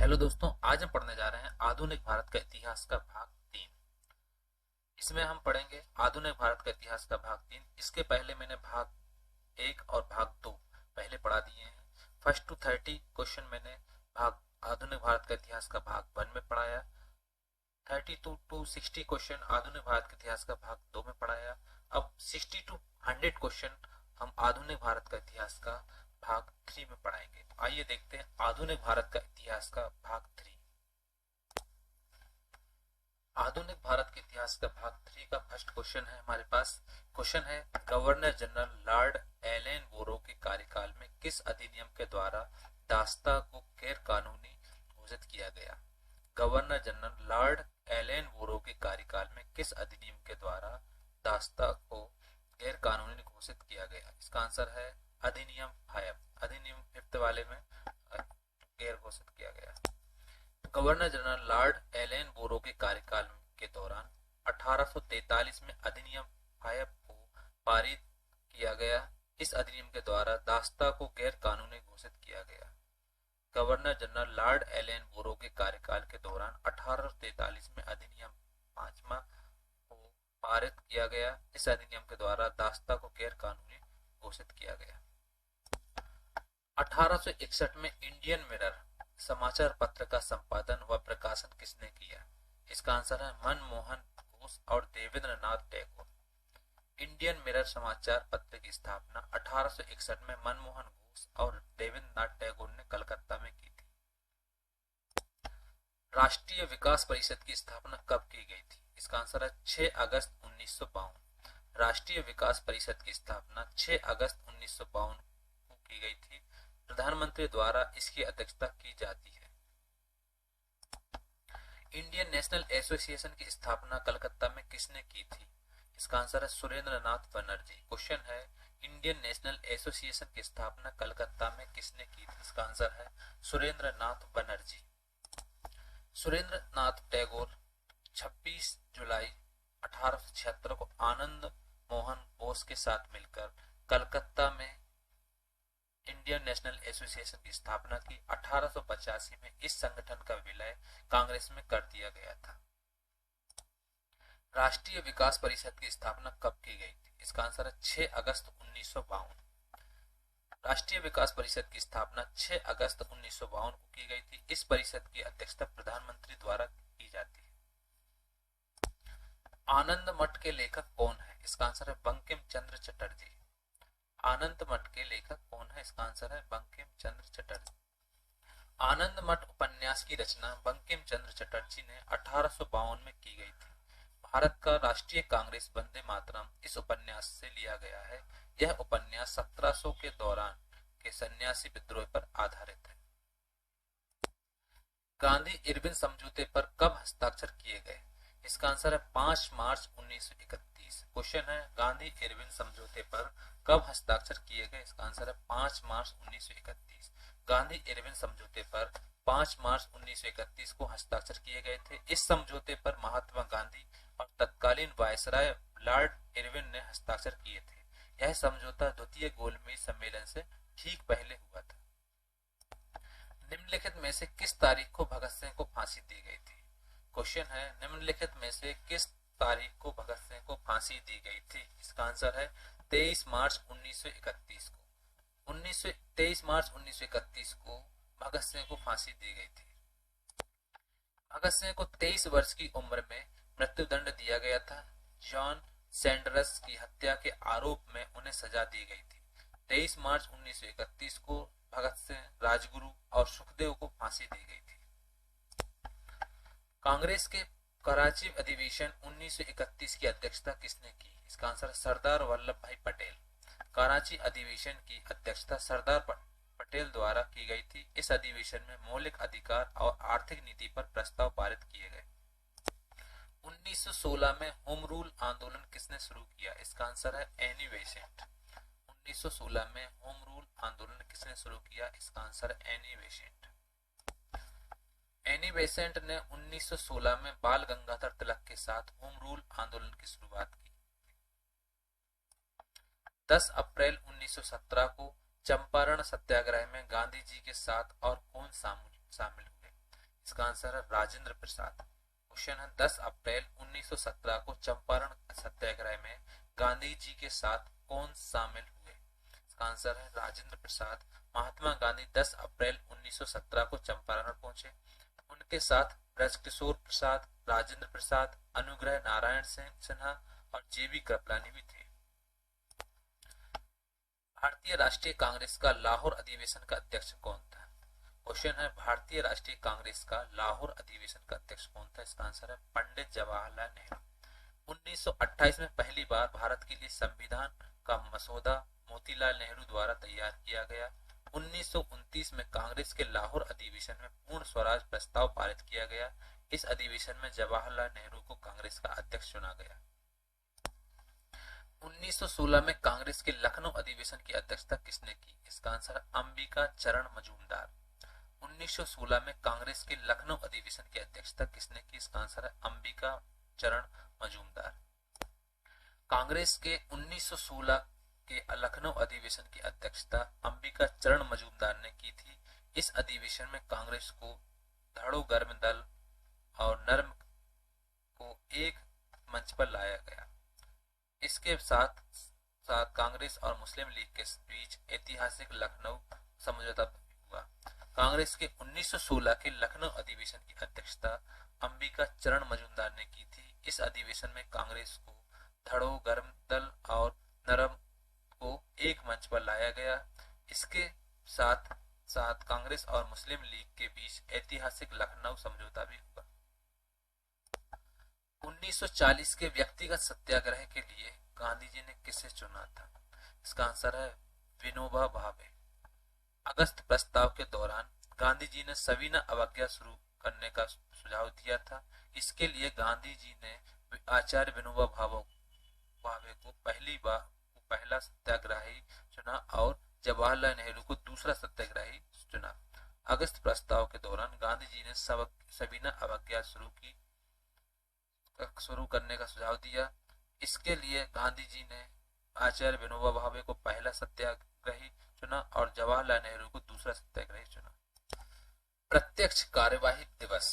Hello दोस्तों, आज हम पढ़ने जा रहे हैं आधुनिक भारत का इतिहास का भाग 3। इसमें हम पढ़ेंगे आधुनिक भारत का इतिहास का भाग 3। इसके पहले मैंने भाग 1 और भाग 2 पहले पढ़ा दिए हैं। फर्स्ट टू 30 क्वेश्चन मैंने भाग आधुनिक भारत का इतिहास का भाग 1 में पढ़ाया। 32 टू 60 क्वेश्चन आधुनिक भारत के इतिहास का भाग 2 में पढ़ाया। अब 60 टू 100 क्वेश्चन हम आधुनिक भारत का इतिहास का भाग 3 में पढ़ाएंगे। तो आइए देखते हैं आधुनिक भारत का इतिहास का भाग 3। आधुनिक भारत के इतिहास का भाग 3 का फर्स्ट क्वेश्चन है हमारे पास। क्वेश्चन है, गवर्नर जनरल लॉर्ड एलन बोरो के कार्यकाल में किस अधिनियम के द्वारा दास्ता को गैर कानूनी घोषित किया गया? गवर्नर जनरल लॉर्ड एलन बोरो के कार्यकाल में किस अधिनियम के द्वारा दास्ता को गैर कानूनी घोषित किया गया? इसका आंसर है अधिनियम 5। अधिनियम 5 वाले में गैर घोषित किया गया। गवर्नर जनरल लॉर्ड एलन बोरो के कार्यकाल के दौरान 1843 में अधिनियम 5 को पारित किया गया। इस अधिनियम के द्वारा दास्ता को गैर कानूनी घोषित किया गया। गवर्नर जनरल लॉर्ड एलन बोरो के कार्यकाल के दौरान 1843 में अधिनियम 5वां को पारित किया गया। इस अधिनियम के द्वारा दास्ता को गैर कानूनी घोषित किया गया। 1861 में इंडियन मिरर समाचार पत्र का संपादन व प्रकाशन किसने किया? इसका आंसर है मनमोहन घोष और देवेंद्र नाथ टैगोर। इंडियन मिरर समाचार पत्र की स्थापना 1861 में मनमोहन घोष और देवेंद्र नाथ टैगोर ने कलकत्ता में की थी। राष्ट्रीय विकास परिषद की स्थापना कब की गई थी? इसका आंसर है 6 अगस्त 1952। राष्ट्रीय विकास परिषद की स्थापना 6 अगस्त 1952 को की गई थी। प्रधानमंत्री द्वारा इसकी अध्यक्षता की जाती है। इंडियन नेशनल एसोसिएशन की स्थापना कलकत्ता में किसने की थी? इसका आंसर है सुरेंद्र नाथ बनर्जी। क्वेश्चन है, इंडियन नेशनल एसोसिएशन की स्थापना कलकत्ता में किसने की थी? इसका आंसर है सुरेंद्र नाथ बनर्जी। सुरेंद्र नाथ टैगोर 26 जुलाई 1876 को आनंद मोहन बोस के साथ मिलकर कलकत्ता में इंडियन नेशनल एसोसिएशन की स्थापना की। 1885 में इस संगठन का विलय कांग्रेस में कर दिया गया था। राष्ट्रीय विकास परिषद की स्थापना कब की गई थी? इसका आंसर है 6 अगस्त 1952। राष्ट्रीय विकास परिषद की स्थापना 6 अगस्त 1952 को की गई थी। इस परिषद की अध्यक्षता प्रधानमंत्री द्वारा की जाती है। आनंद मठ के लेखक कौन है? इसका आंसर है बंकिम चंद्र चटर्जी। आनंद मठ के लेखक कौन है? इसका आंसर है बंकिम चंद्र चटर्जी। आनंद मठ उपन्यास की रचना बंकिम चंद्र चटर्जी ने 1852 में की गई थी। भारत का राष्ट्रीय कांग्रेस वंदे मातरम इस उपन्यास से लिया गया है। यह उपन्यास 1700 के दौरान के सन्यासी विद्रोह पर आधारित है। गांधी इरविन समझौते पर कब हस्ताक्षर किए गए? इसका आंसर है 5 मार्च 1931। क्वेश्चन है, गांधी इरविन समझौते पर कब हस्ताक्षर किए गए? इसका आंसर है 5 मार्च 1931। गांधी इरविन समझौते पर 5 मार्च 1931 को हस्ताक्षर किए गए थे। इस समझौते पर महात्मा गांधी और तत्कालीन वायसराय लॉर्ड इरविन ने हस्ताक्षर किए थे। यह समझौता द्वितीय गोलमेज सम्मेलन से ठीक पहले हुआ था। निम्नलिखित में से किस तारीख को भगत सिंह को फांसी दी गई थी? क्वेश्चन है, निम्नलिखित में से किस तारीख को भगत सिंह को फांसी दी गई थी? इसका आंसर है 23 मार्च 1931 को। 23 मार्च 1931 को भगत सिंह को फांसी दी गई थी। भगत सिंह को 23 वर्ष की उम्र में मृत्युदंड दिया गया था। जॉन सैंडर्स की हत्या के आरोप में उन्हें सजा दी गई थी। 23 मार्च 1931 को भगत सिंह, राजगुरु और सुखदेव को फांसी दी गई थी। कांग्रेस के कराची अधिवेशन 1931 की अध्यक्षता किसने की? इसका आंसर सरदार वल्लभ भाई पटेल। कराची अधिवेशन की अध्यक्षता सरदार पटेल द्वारा की गई थी। इस अधिवेशन में मौलिक अधिकार और आर्थिक नीति पर प्रस्ताव पारित किए गए। 1916 में होम रूल आंदोलन किसने शुरू किया? इसका आंसर है एनी बेसेंट। 1916 में होम रूल आंदोलन किसने शुरू किया? इसका आंसर है एनी बेसेंट। एनी बेसेंट ने 1916 में बाल गंगाधर तिलक के साथ होम रूल आंदोलन की शुरुआत की। 10 अप्रैल 1917 को चंपारण सत्याग्रह में गांधी जी के साथ और कौन शामिल हुए? इसका आंसर है राजेंद्र प्रसाद। क्वेश्चन है 10 अप्रैल 1917 को चंपारण सत्याग्रह में गांधी जी के साथ कौन शामिल हुए? इसका आंसर है राजेंद्र प्रसाद। महात्मा गांधी 10 अप्रैल 1917 को चंपारण पहुंचे। उनके साथ ब्रजकिशोर प्रसाद, राजेंद्र प्रसाद, अनुग्रह नारायण सिन्हा और जेबी कृपलानी भी थे। भारतीय राष्ट्रीय कांग्रेस का लाहौर अधिवेशन का अध्यक्ष कौन था? क्वेश्चन है भारतीय राष्ट्रीय कांग्रेस का लाहौर अधिवेशन का अध्यक्ष कौन था? इसका आंसर है पंडित जवाहरलाल नेहरू। 1928 में पहली बार भारत के लिए संविधान का मसौदा मोतीलाल नेहरू द्वारा तैयार किया गया। 1929 में कांग्रेस के लाहौर अधिवेशन में पूर्ण स्वराज प्रस्ताव पारित किया गया। इस अधिवेशन में जवाहरलाल नेहरू को कांग्रेस का अध्यक्ष चुना गया। 1916 में कांग्रेस के लखनऊ अधिवेशन की अध्यक्षता किसने की? इसका आंसर है अंबिका चरण मजूमदार। 1916 में कांग्रेस के लखनऊ अधिवेशन की अध्यक्षता किसने की? इसका आंसर है अंबिका चरण मजूमदार। कांग्रेस के 1916 के लखनऊ अधिवेशन की अध्यक्षता अंबिका चरण मजूमदार ने की थी। इस अधिवेशन में कांग्रेस को धड़ो गर्म दल और नर्म को एक मंच पर लाया गया। इसके साथ साथ कांग्रेस और मुस्लिम लीग के बीच ऐतिहासिक लखनऊ समझौता हुआ। कांग्रेस के 1916 के लखनऊ अधिवेशन की अध्यक्षता अंबिका चरण मजूमदार ने की थी। इस अधिवेशन में कांग्रेस को धड़ो गर्म दल और नरम को एक मंच पर लाया गया। इसके साथ साथ कांग्रेस और मुस्लिम लीग के बीच ऐतिहासिक लखनऊ समझौता भी हुआ। 1940 के व्यक्तिगत सत्याग्रह के लिए गांधी जी ने किसे चुना था? इसका आंसर है विनोबा भावे। अगस्त प्रस्ताव के दौरान गांधी जी ने सविनय अवज्ञा शुरू करने का सुझाव दिया था। इसके लिए गांधी जी ने आचार्य विनोबा भावे को पहला सत्याग्रही चुना और जवाहरलाल नेहरू को दूसरा सत्याग्रही चुना। अगस्त प्रस्ताव के दौरान गांधी जी ने सविनय अवज्ञा शुरू करने का सुझाव दिया। इसके लिए गांधी जी ने आचार्य विनोबा भावे को पहला सत्याग्रही चुना और जवाहरलाल नेहरू को दूसरा सत्याग्रही चुना। प्रत्यक्ष कार्यवाही दिवस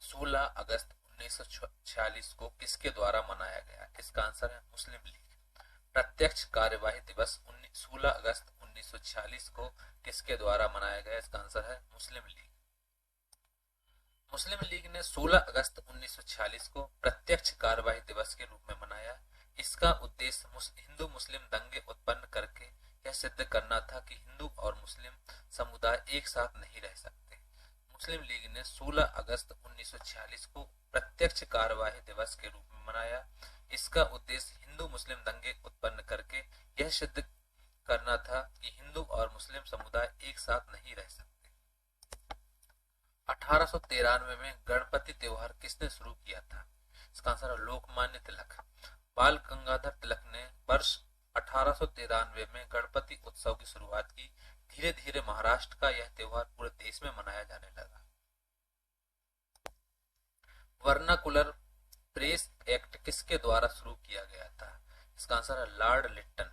16 अगस्त 1946 को किसके द्वारा मनाया गया? इसका आंसर है मुस्लिम लीग। प्रत्यक्ष कार्यवाही दिवस 16 अगस्त 1946 को किसके द्वारा मनाया गया? इसका आंसर है मुस्लिम लीग। मुस्लिम लीग ने 16 अगस्त 1946 को प्रत्यक्ष कार्यवाही दिवस के रूप में मनाया। इसका उद्देश्य हिंदू मुस्लिम दंगे उत्पन्न करके यह सिद्ध करना था कि हिंदू और मुस्लिम समुदाय एक साथ नहीं रह सकते। मुस्लिम लीग ने 16 अगस्त 1946 को प्रत्यक्ष कार्यवाही दिवस के रूप में मनाया। इसका उद्देश्य हिंदू मुस्लिम दंगे उत्पन्न करके यह सिद्ध करना था कि हिंदू और मुस्लिम समुदाय एक साथ नहीं रह सकते। 1893 में गणपति त्योहार किसने शुरू किया था? इसका आंसर है लोकमान्य तिलक। बाल गंगाधर तिलक ने वर्ष 1893 में गणपति उत्सव की शुरुआत की। धीरे धीरे महाराष्ट्र का यह त्योहार पूरे देश में मनाया जाने लगा। वर्नाकुलर प्रेस एक्ट किसके द्वारा शुरू किया गया था? इसका आंसर है Lord Lytton.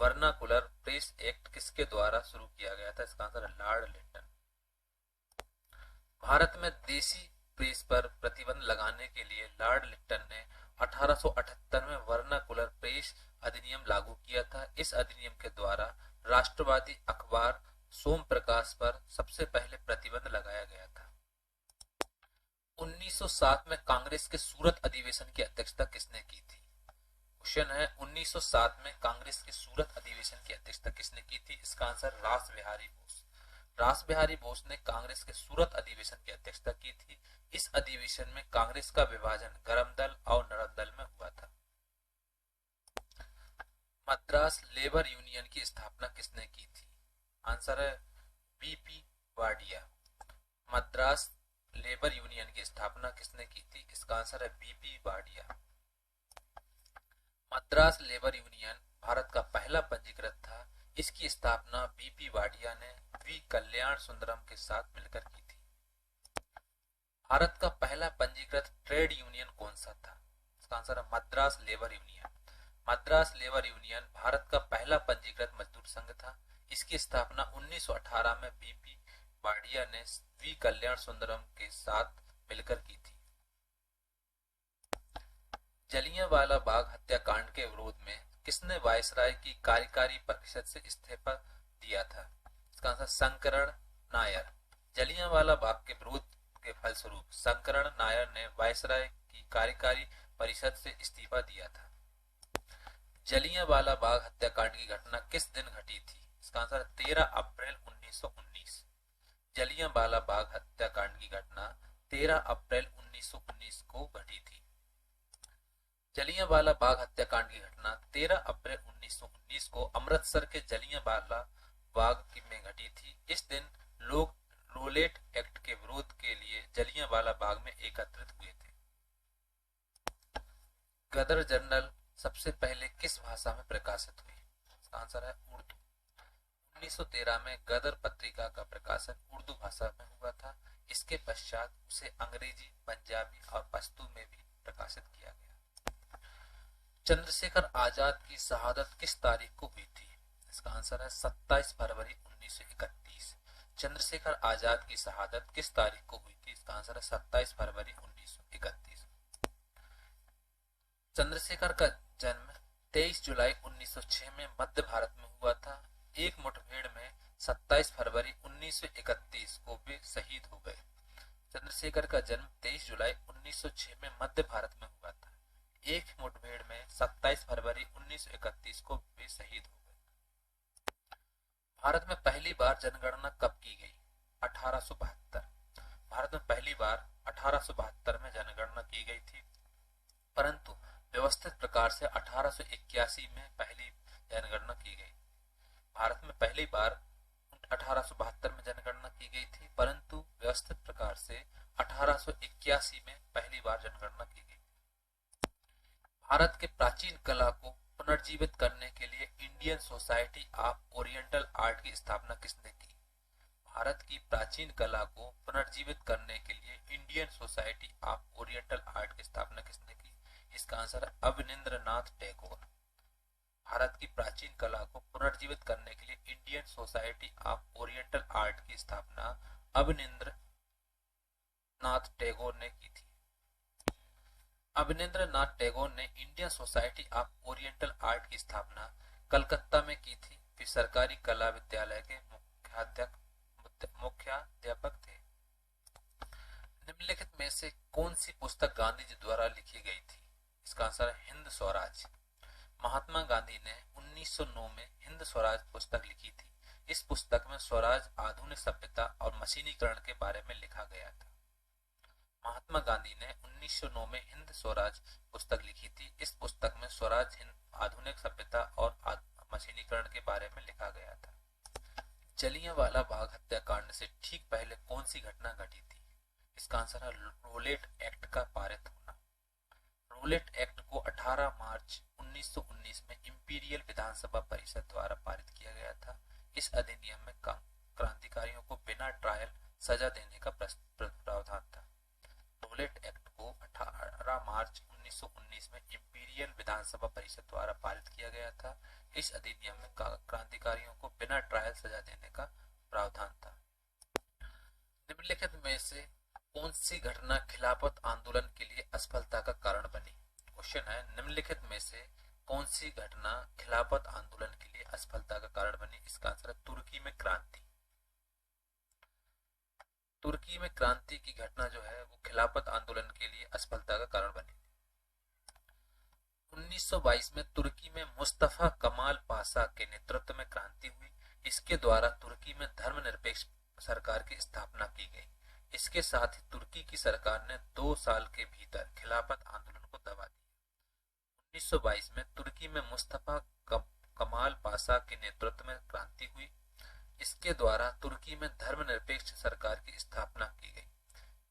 Vernacular press act किसके द्वारा शुरू किया गया था? इसका आंसर है लॉर्ड लिट्टन। भारत में देसी प्रेस पर प्रतिबंध लगाने के लिए लॉर्ड लिट्टन ने 1878 में वर्नाकुलर प्रेस अधिनियम लागू किया था। इस अधिनियम के द्वारा राष्ट्रवादी अखबार सोम प्रकाश पर सबसे पहले प्रतिबंध लगाया गया था। 1907 में कांग्रेस के सूरत अधिवेशन की अध्यक्षता किसने की थी? क्वेश्चन है 1907 में कांग्रेस के सूरत अधिवेशन की अध्यक्षता किसने की थी? इसका आंसर रास बिहारी बोस। रास बिहारी बोस ने कांग्रेस के सूरत अधिवेशन की अध्यक्षता की थी। इस अधिवेशन में कांग्रेस का विभाजन गर्म दल और नरम दल में हुआ था। मद्रास लेबर यूनियन की स्थापना किसने की थी? आंसर है BP Wadia. Madras labour union की स्थापना किसने की थी? इसका आंसर है BP Wadia. Madras labour union Bharat का पहला पंजीकृत था। इसकी स्थापना बीपी वाडिया ने वी कल्याण सुंदरम के साथ मिलकर की थी। भारत का पहला पंजीकृत ट्रेड यूनियन कौन सा था? इसका आंसर है Madras labour union. Madras labour union Bharat का पहला पंजीकृत मजदूर संघ था। इसकी स्थापना 1918 में बीपी वाडिया ने वी कल्याण सुंदरम के साथ मिलकर की थी। जलियांवाला बाग हत्याकांड के विरोध में किसने वायसराय की कार्यकारी परिषद से इस्तीफा दिया था? इसका आंसर शंकरण नायर। जलियांवाला बाग के विरोध के फलस्वरूप शंकरण नायर ने वायसराय की कार्यकारी परिषद से इस्तीफा दिया था। जलियांवाला बाग हत्याकांड की घटना किस दिन घटी थी? इसका आंसर 13 अप्रैल 1919। जलियांवाला बाग हत्याकांड की घटना 13 अप्रैल 1919 को घटी थी। जलियांवाला बाग हत्याकांड की घटना 13 अप्रैल 1919 को अमृतसर के जलियांवाला बाग में घटी थी। इस दिन लोग रोलेट एक्ट के विरोध के लिए जलियांवाला बाग में एकत्रित हुए थे। गदर जर्नल सबसे पहले किस भाषा में प्रकाशित हुई? इसका आंसर है उर्दू। 1913 में गदर पत्रिका का प्रकाशन उर्दू भाषा में हुआ था। इसके पश्चात उसे अंग्रेजी, पंजाबी और पश्तो में भी प्रकाशित किया गया। चंद्रशेखर आजाद की शहादत किस तारीख को हुई थी? इसका आंसर है 27 फरवरी 1931। चंद्रशेखर आजाद की शहादत किस तारीख को हुई थी? इसका आंसर है 27 फरवरी 1931। चंद्रशेखर का जन्म 23 जुलाई 1906 में मध्य भारत में हुआ था। एक मुठभेड़ में 27 फरवरी 1931 को वे शहीद हो गए। चंद्रशेखर का जन्म 23 जुलाई 1906 में मध्य भारत में हुआ था। एक मुठभेड़ में 27 फरवरी 1931 को वे शहीद हो गए। भारत में पहली बार जनगणना कब की गई? 1872। भारत में पहली बार 1872 में जनगणना की गई थी, परंतु व्यवस्थित प्रकार से 1881 में पहली जनगणना की गई। भारत में पहली बार 1872 में जनगणना की गई थी, परंतु व्यवस्थित प्रकार से 1881 में पहली बार जनगणना की गई। भारत के प्राचीन कला को पुनर्जीवित करने के लिए Indian society of oriental art की स्थापना किसने की? भारत की प्राचीन कला को पुनर्जीवित करने के लिए Indian society of oriental art की स्थापना किसने की? इसका आंसर है अवनींद्रनाथ टैगोर। भारत की प्राचीन कला को पुनर्जीवित करने के लिए Indian society of oriental art की स्थापना अवनींद्रनाथ टैगोर ने की थी। अवनींद्रनाथ टैगोर ने Indian society of oriental art की स्थापना कलकत्ता में की थी। वे सरकारी कला विद्यालय के मुख्याध्यापक थे। निम्नलिखित में से कौन सी पुस्तक गांधी जी द्वारा लिखी गई थी? इसका आंसर है हिंद स्वराज। महात्मा गांधी ने 1909 में हिंद स्वराज पुस्तक लिखी थी। इस पुस्तक में स्वराज, आधुनिक सभ्यता और मशीनीकरण के बारे में लिखा गया था। महात्मा गांधी ने 1909 में हिंद स्वराज पुस्तक लिखी थी। इस पुस्तक में स्वराज, आधुनिक सभ्यता और मशीनीकरण के बारे में लिखा गया था। जलियांवाला बाग हत्याकांड से ठीक पहले कौन सी घटना घटी थी? इसका आंसर है रोलेट एक्ट का पारित होना। रोलेट एक्ट को 18 मार्च 1919 में इंपीरियल विधानसभा परिषद द्वारा पारित किया गया था। इस अधिनियम में क्रांतिकारियों को बिना ट्रायल सजा देने का प्रावधान था। रोलेट एक्ट को 18 मार्च 1919 में इंपीरियल विधानसभा परिषद द्वारा पारित किया गया था। इस अधिनियम में क्रांतिकारियों को बिना ट्रायल सजा देने का प्रावधान था। निम्नलिखित में से कौन सी घटना खिलाफत आंदोलन के लिए असफलता का कारण बनी? क्वेश्चन है, निम्नलिखित में से कौन सी घटना खिलाफत आंदोलन के लिए असफलता का कारण बनी? इसका आंसर है तुर्की में क्रांति। तुर्की में क्रांति की घटना जो है वो खिलाफत आंदोलन के लिए असफलता का कारण बनी। 1922 में तुर्की में मुस्तफा कमाल पाशा के नेतृत्व में क्रांति हुई। इसके द्वारा तुर्की में धर्मनिरपेक्ष सरकार की स्थापना की गई। इसके साथ ही तुर्की की सरकार ने 2 साल के भीतर खिलाफत आंदोलन को दबा दिया। 1922 में तुर्की में मुस्तफा कमाल पाशा के नेतृत्व में क्रांति हुई। इसके द्वारा तुर्की में धर्मनिरपेक्ष सरकार की स्थापना की गई।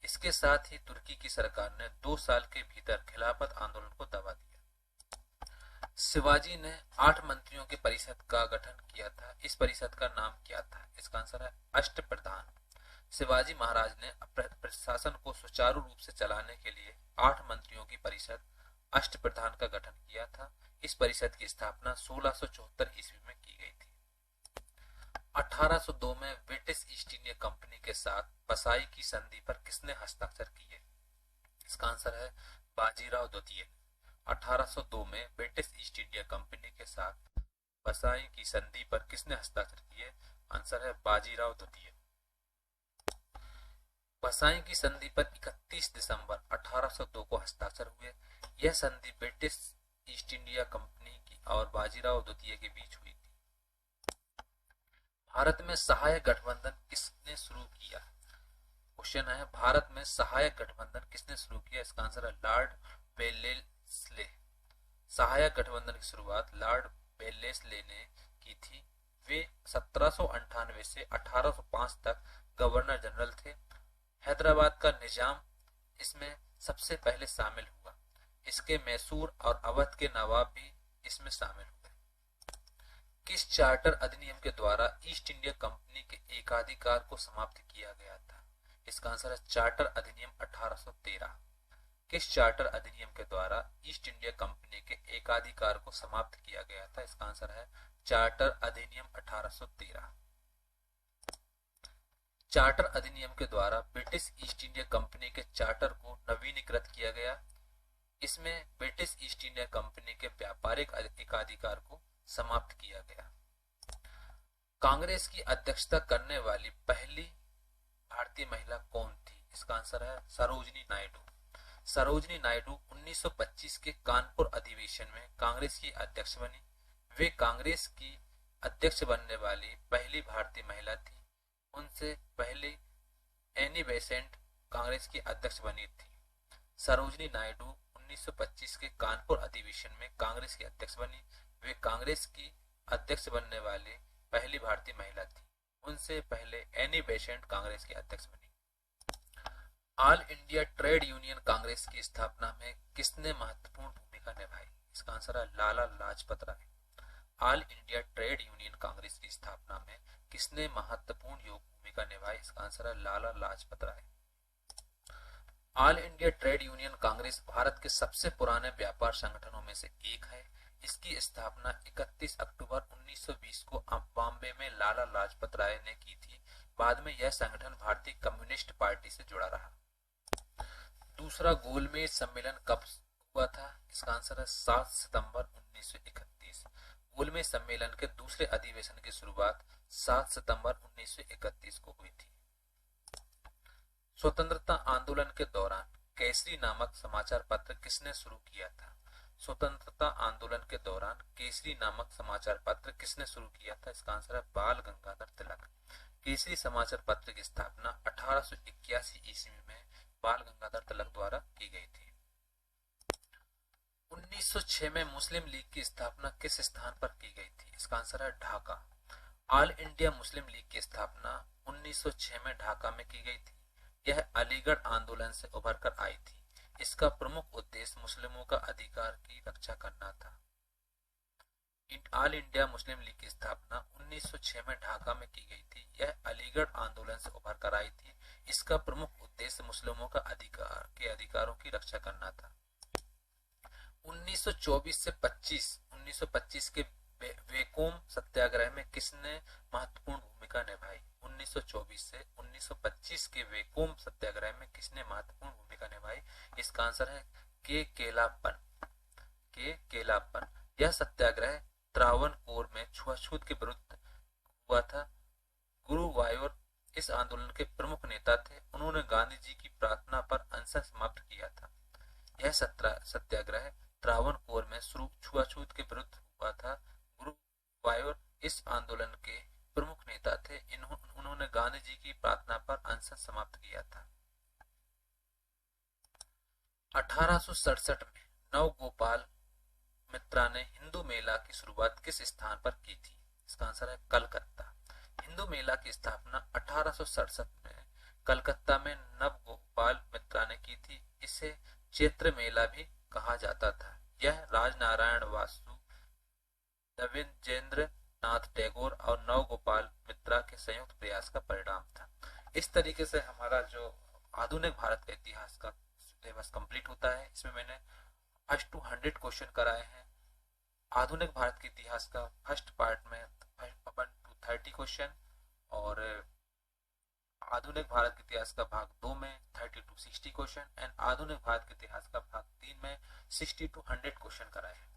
इसके साथ ही तुर्की की सरकार ने 2 साल के भीतर खिलाफत आंदोलन को दबा दिया। शिवाजी ने 8 मंत्रियों की परिषद का गठन किया था। इस परिषद का नाम क्या था? इसका आंसर है अष्टप्रधान। शिवाजी महाराज ने प्रशासन को सुचारू रूप से चलाने के लिए 8 मंत्रियों की परिषद अष्टप्रधान का गठन किया था। इस परिषद की स्थापना 1674 ईस्वी में की गई थी। 1802 में ब्रिटिश ईस्ट इंडिया कंपनी के साथ बसाई की संधि पर किसने हस्ताक्षर किए? इसका आंसर है बाजीराव द्वितीय। 1802 में ब्रिटिश ईस्ट इंडिया कंपनी के साथ बसाई की संधि पर किसने हस्ताक्षर किए? आंसर है बाजीराव द्वितीय। बसाई की संधि पर 31 दिसंबर 1802 को हस्ताक्षर हुए। यह संधि ब्रिटिश ईस्ट इंडिया कंपनी की और बाजीराव द्वितीय के बीच हुई थी। भारत में सहायक गठबंधन किसने शुरू किया? क्वेश्चन है, भारत में सहायक गठबंधन किसने शुरू किया? इसका आंसर है लॉर्ड वेलेस्ले। सहायक गठबंधन की शुरुआत लॉर्ड वेलेस्ले ने की थी। वे 1798 से 1805 तक गवर्नर जनरल थे। हैदराबाद का निजाम इसमें सबसे पहले शामिल हुआ। इसके मैसूर और अवध के नवाब भी इसमें शामिल हुए। किस चार्टर अधिनियम के द्वारा ईस्ट इंडिया कंपनी के एकाधिकार को समाप्त किया गया था? इसका आंसर है चार्टर अधिनियम 1813। किस चार्टर अधिनियम के द्वारा ईस्ट इंडिया कंपनी के एकाधिकार को समाप्त किया गया था? इसका आंसर है चार्टर अधिनियम 1813। चार्टर अधिनियम के द्वारा ब्रिटिश ईस्ट इंडिया कंपनी के चार्टर को नवीनीकृत किया गया। इसमें ब्रिटिश ईस्ट इंडिया कंपनी के व्यापारिक एकाधिकार को समाप्त किया गया। कांग्रेस की अध्यक्षता करने वाली पहली भारतीय महिला कौन थी? इसका आंसर है सरोजिनी नायडू। सरोजिनी नायडू 1925 के कानपुर अधिवेशन में कांग्रेस की अध्यक्ष बनी। वे कांग्रेस की अध्यक्ष बनने वाली पहली भारतीय महिला थी। उनसे पहले एनी बेसेंट कांग्रेस की अध्यक्ष बनी थी। सरोजिनी नायडू 1925 के कानपुर अधिवेशन में कांग्रेस की अध्यक्ष बनी। वे कांग्रेस की अध्यक्ष बनने वाली पहली भारतीय महिला थी। उनसे पहले एनी बेसेंट कांग्रेस की अध्यक्ष बनी। All India trade union congress की स्थापना में किसने महत्वपूर्ण भूमिका निभाई? इसका आंसर है Lala Lajpat Rai. All India trade union congress की स्थापना में किसने महत्वपूर्ण भूमिका निभाई? इसका आंसर है Lala Lajpat Rai. All India trade union congress Bharat के सबसे पुराने व्यापार संगठनों में से एक है। इसकी स्थापना 31 अक्टूबर 1920 को बॉम्बे में लाला लाजपत राय ने की थी। बाद में यह संगठन भारतीय कम्युनिस्ट पार्टी से जुड़ा रहा। दूसरा गोलमेज सम्मेलन कब हुआ था? इसका आंसर है 7 सितंबर 1931। गोलमेज सम्मेलन के दूसरे अधिवेशन की शुरुआत 7 सितंबर 1931 को हुई थी। स्वतंत्रता आंदोलन के दौरान केसरी नामक समाचार पत्र किसने शुरू किया था? स्वतंत्रता आंदोलन के दौरान केसरी नामक समाचार पत्र किसने शुरू किया था? इसका आंसर है बाल गंगाधर तिलक। केसरी समाचार पत्र की स्थापना 1881 ईस्वी में बाल गंगाधर तिलक द्वारा की गई थी। 1906 में मुस्लिम लीग की स्थापना किस स्थान पर की गई थी? इसका आंसर है Dhaka. All India Muslim league की स्थापना 1906 में ढाका में की गई थी। यह अलीगढ़ आंदोलन से उभर कर आई थी। इसका प्रमुख उद्देश्य मुस्लिमों का अधिकार की रक्षा करना था। ऑल इंडिया मुस्लिम लीग की स्थापना 1906 में ढाका में की गई थी। यह अलीगढ़ आंदोलन से उभर कर आई थी। इसका प्रमुख उद्देश्य मुस्लिमों का अधिकारों की रक्षा करना था। 1924 से 1925 के वेकोम सत्याग्रह में किसने महत्वपूर्ण भूमिका निभाई? 1924 से 1925 के वेकोम सत्याग्रह में किसने महत्वपूर्ण भूमिका निभाई? इसका आंसर है के केलापन। यह सत्याग्रह त्रावणकोर में छुआछूत के विरुद्ध हुआ था। गुरुवायूर इस आंदोलन के प्रमुख नेता थे। उन्होंने गांधी जी की प्रार्थना पर अनशन समाप्त किया था। यह सत्याग्रह त्रावणकोर में छुआछूत के विरुद्ध हुआ था। गुरुवायूर इस आंदोलन के प्रमुख नेता थे। उन्होंने गांधी जी की प्रार्थना पर अनशन समाप्त किया था। 1867 में नवगोपाल मित्रा ने हिंदू मेला की शुरुआत किस स्थान पर की थी? इसका आंसर है कलकत्ता। हिंदू मेला की स्थापना 1867 में कलकत्ता में नवगोपाल मित्रा ने की थी। इसे चैत्र मेला भी कहा जाता था। यह राजनारायण वासु, देवेंद्र नाथ टैगोर और नवगोपाल मित्रा के संयुक्त प्रयास का परिणाम था। इस तरीके से हमारा जो आधुनिक भारत का इतिहास का सिलेबस कंप्लीट होता है। इसमें मैंने फर्स्ट टू 100 क्वेश्चन कराए हैं। आधुनिक भारत के इतिहास का फर्स्ट पार्ट में 1 to 30 क्वेश्चन और आधुनिक भारत के इतिहास का भाग 2 में 30 to 60 क्वेश्चन एंड आधुनिक भारत के इतिहास का भाग 3 में 60 to 100 क्वेश्चन कराए हैं।